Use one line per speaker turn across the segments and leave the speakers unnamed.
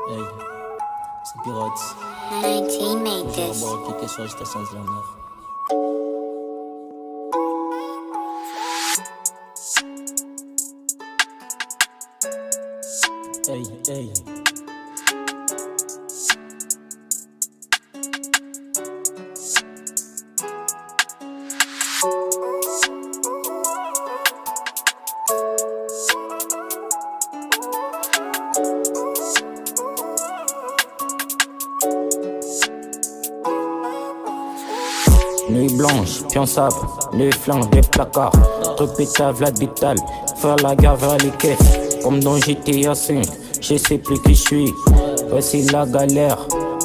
Hey, c'est Pirates.
19 made
Toujours
this.
avoir cliqué sur la station de la mer. Hey, hey.
Nuit blanche, pion sable, les flancs, les placards, répétable, l'habital, faire la guerre vers les caisses, comme dans GTA 5, je sais plus qui je suis, voici la galère,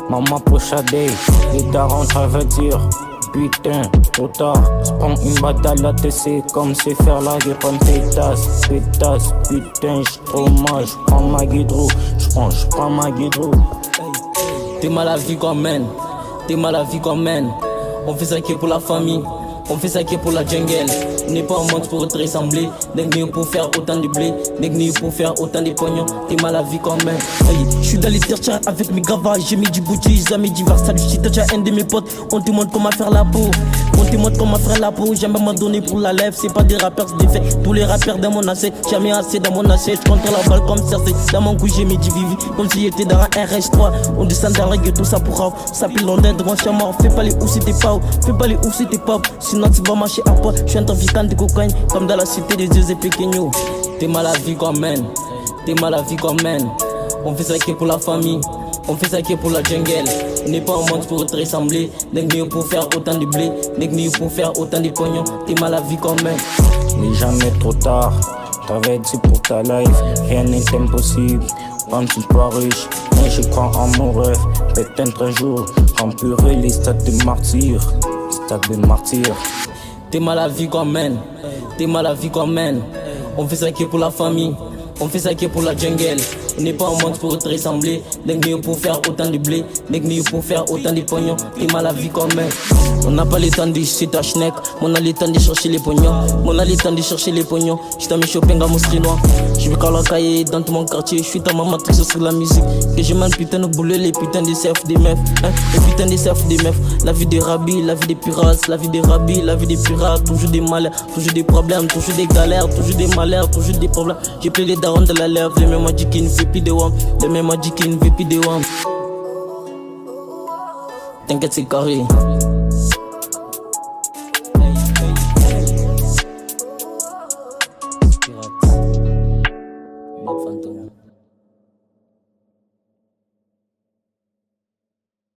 maman poche à day, les darons travaillent dur, putain, trop tard, j'prends une batte à la TC, comme c'est faire la guerre comme pétasse, pétasse, putain, j'suis trop mal, j'prends ma guidrou, j'prends ma guidrou.
T'es mal à vie qu'on mène, t'es mal à vie qu'on mène. On fait ça qui est pour la famille, on fait ça qui est pour la jungle. On n'est pas en mode pour te ressembler. N'est pour faire autant de blé, n'est pour faire autant de pognons. T'es mal à vie quand même. Hey, je suis dans les terres avec mes gavas. J'ai mis du bouti, j'ai mis du varsal. Je suis déjà un de mes potes. On te montre comment faire la peau. On te montre comment faire la peau. Jamais m'abandonner pour la lèvre. C'est pas des rappeurs, c'est des faits. Tous les rappeurs dans mon assiette. Jamais assez dans mon assiette. Je contre la balle comme Cersei. Dans mon cou, j'ai mis du Vivi. Comme si j'étais dans un RS3. On descend dans la gueule, tout ça pour rap. Ça pile Londres, devant chez moi. Fais pas les ouf si t'es pas. Fais pas les ouf si t'es pas. Sinon tu vas marcher à poids. Je suis un trafiquant de cocaïne. Comme dans la cité des dieux et pequeños. T'es mal à vie qu'on mène. T'es mal à vie qu'on mène. On fait ça qui est pour la famille. On fait ça qui est pour la jungle. On n'est pas en mode pour te ressembler. N'est pour faire autant de blé. N'est pour faire autant de pognons. T'es mal à vie quand même.
Mais jamais trop tard, t'avais dit pour ta life, rien n'est impossible. Quand tu sois riche, mais je crois en mon rêve. Peut-être un jour, remplirai les stades de martyrs. Stades de martyrs.
T'es mal à vie qu'on mène. T'es mal à vie qu'on mène. On fait ça qui est pour la famille. On fait ça qui est pour la jungle. On n'est pas en mode pour te ressembler. N'est pour faire autant de blé. N'est pour faire autant de pognons. T'es mal à vie quand même. On n'a pas le temps de chercher ta schneck. On a le temps de chercher les pognons. On a le temps de chercher les pognons. J't'ai mis shopping à Mostrinois. Je vais la cahier dans tout mon quartier. Je suis dans ma matrice sur la musique. Que je m'en putain de boulet, les putains de surf des meufs. Les putains de surf des meufs. La vie des rabbis, la vie des pirates. La vie des rabbis, la vie des pirates. Toujours des malheurs, toujours des problèmes, toujours des galères, toujours des malheurs, toujours des problèmes. J'ai pris les darons de la lèvre. Les mêmes magic qui ne fait plus de wam. Les mêmes magic qui ne fait plus de wam. T'inquiète, c'est carré. Pirates. Mec fantôme.